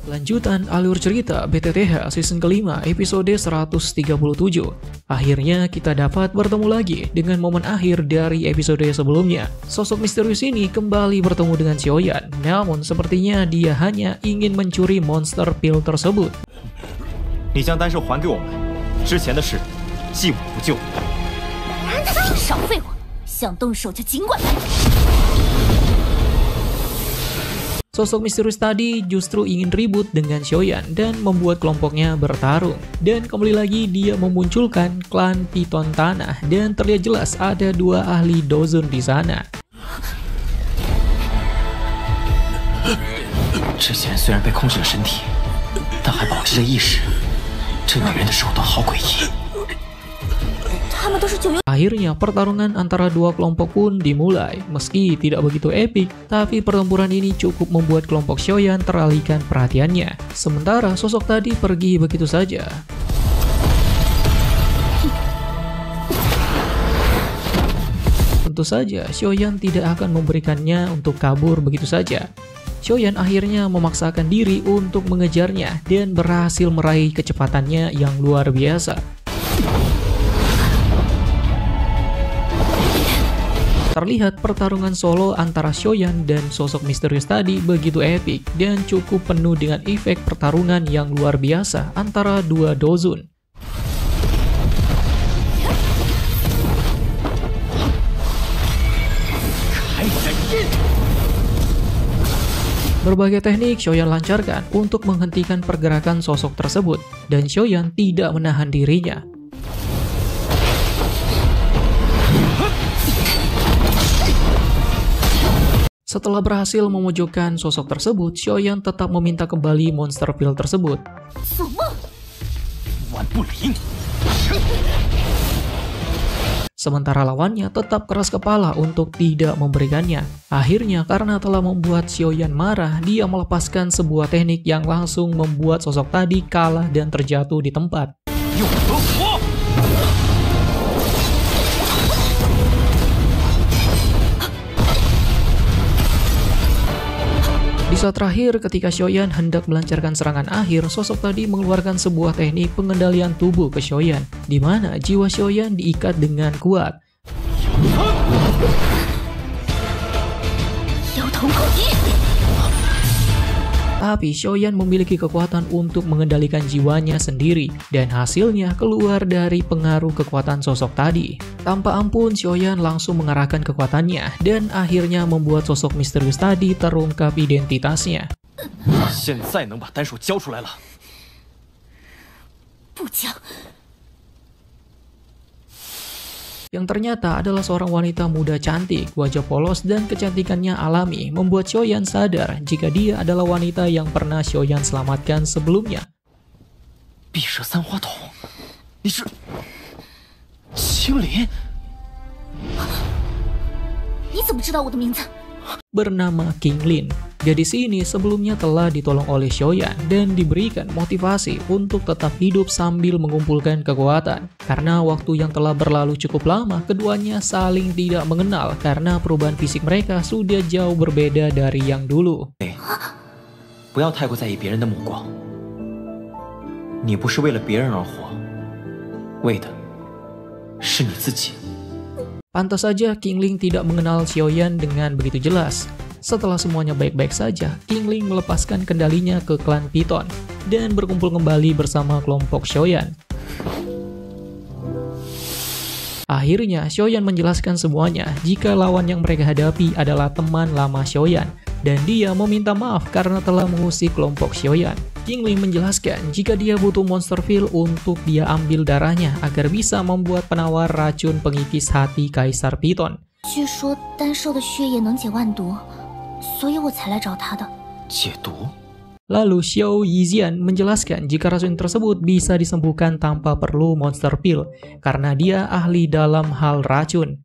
Lanjutan alur cerita BTTH season kelima episode 137. Akhirnya kita dapat bertemu lagi dengan momen akhir dari episode sebelumnya. Sosok misterius ini kembali bertemu dengan Xiaoyan, namun sepertinya dia hanya ingin mencuri monster pill tersebut. 你将丹兽还给我们，之前的事既往不咎。少废话，想动手就尽管来。 Sosok misterius tadi justru ingin ribut dengan Xiaoyan dan membuat kelompoknya bertarung. Dan kembali lagi dia memunculkan klan Piton Tanah dan terlihat jelas ada dua ahli Dozun di sana. 之前虽然被控制了身体，但还保持着意识。这女人的手段好诡异。 Akhirnya pertarungan antara dua kelompok pun dimulai. Meski tidak begitu epik, tapi pertempuran ini cukup membuat kelompok Xiaoyan teralihkan perhatiannya. Sementara sosok tadi pergi begitu saja. Tentu saja Xiaoyan tidak akan memberikannya untuk kabur begitu saja. Xiaoyan akhirnya memaksakan diri untuk mengejarnya dan berhasil meraih kecepatannya yang luar biasa. Terlihat pertarungan solo antara Xiaoyan dan sosok misterius tadi begitu epik dan cukup penuh dengan efek pertarungan yang luar biasa antara dua Dozun. Berbagai teknik Xiaoyan lancarkan untuk menghentikan pergerakan sosok tersebut dan Xiaoyan tidak menahan dirinya. Setelah berhasil memojokkan sosok tersebut, Xiaoyan tetap meminta kembali monster pill tersebut. Sementara lawannya tetap keras kepala untuk tidak memberikannya. Akhirnya karena telah membuat Xiaoyan marah, dia melepaskan sebuah teknik yang langsung membuat sosok tadi kalah dan terjatuh di tempat. Di saat terakhir, ketika Xiaoyan hendak melancarkan serangan akhir, sosok tadi mengeluarkan sebuah teknik pengendalian tubuh ke Xiaoyan, di mana jiwa Xiaoyan diikat dengan kuat. Tapi Xiaoyan memiliki kekuatan untuk mengendalikan jiwanya sendiri, dan hasilnya keluar dari pengaruh kekuatan sosok tadi. Tanpa ampun, Xiaoyan langsung mengarahkan kekuatannya, dan akhirnya membuat sosok misterius tadi terungkap identitasnya. Yang ternyata adalah seorang wanita muda cantik, wajah polos dan kecantikannya alami, membuat Xiaoyan sadar jika dia adalah wanita yang pernah Xiaoyan selamatkan sebelumnya. Bernama Qinglin. Gadis ini sebelumnya telah ditolong oleh Xiaoyan dan diberikan motivasi untuk tetap hidup sambil mengumpulkan kekuatan. Karena waktu yang telah berlalu cukup lama, keduanya saling tidak mengenal karena perubahan fisik mereka sudah jauh berbeda dari yang dulu. Pantas saja Qinglin tidak mengenal Xiaoyan dengan begitu jelas. Setelah semuanya baik-baik saja, Qinglin melepaskan kendalinya ke klan Piton dan berkumpul kembali bersama kelompok Xiaoyan. Akhirnya, Xiaoyan menjelaskan semuanya jika lawan yang mereka hadapi adalah teman lama Xiaoyan, dan dia meminta maaf karena telah mengusik kelompok Xiaoyan. Qinglin menjelaskan jika dia butuh monster pill untuk dia ambil darahnya agar bisa membuat penawar racun pengikis hati Kaisar Piton. Lalu Xiao Yixian menjelaskan jika racun tersebut bisa disembuhkan tanpa perlu monster pill karena dia ahli dalam hal racun.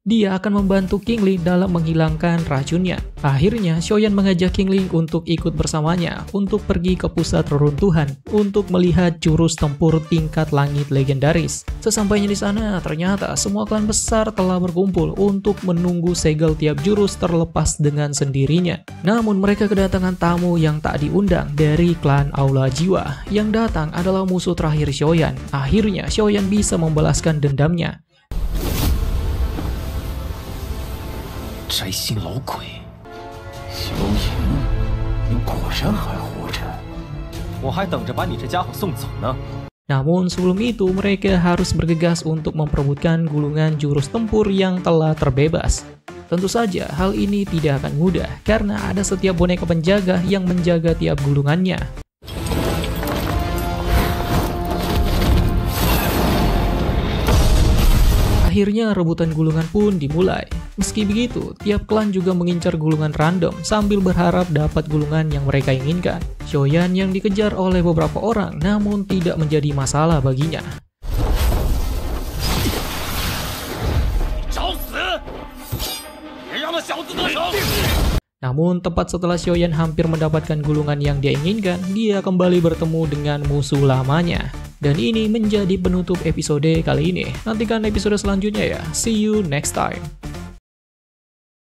dia akan membantu Qingli dalam menghilangkan racunnya. Akhirnya, Xiaoyan mengajak Qingli untuk ikut bersamanya untuk pergi ke pusat reruntuhan untuk melihat jurus tempur tingkat langit legendaris. Sesampainya di sana, ternyata semua klan besar telah berkumpul untuk menunggu segel tiap jurus terlepas dengan sendirinya. Namun mereka kedatangan tamu yang tak diundang dari klan Aula Jiwa. Yang datang adalah musuh terakhir Xiaoyan. Akhirnya, Xiaoyan bisa membalaskan dendamnya. 摘星老鬼，萧炎，你果然还活着，我还等着把你这家伙送走呢。 Namun sebelum itu mereka harus bergegas untuk memperebutkan gulungan jurus tempur yang telah terbebas. Tentu saja hal ini tidak akan mudah karena ada setiap boneka penjaga yang menjaga tiap gulungannya. Akhirnya rebutan gulungan pun dimulai. Meski begitu, tiap klan juga mengincar gulungan random sambil berharap dapat gulungan yang mereka inginkan. Xiaoyan yang dikejar oleh beberapa orang namun tidak menjadi masalah baginya. Namun tepat setelah Xiaoyan hampir mendapatkan gulungan yang dia inginkan, dia kembali bertemu dengan musuh lamanya. Dan ini menjadi penutup episode kali ini. Nantikan episode selanjutnya ya. See you next time.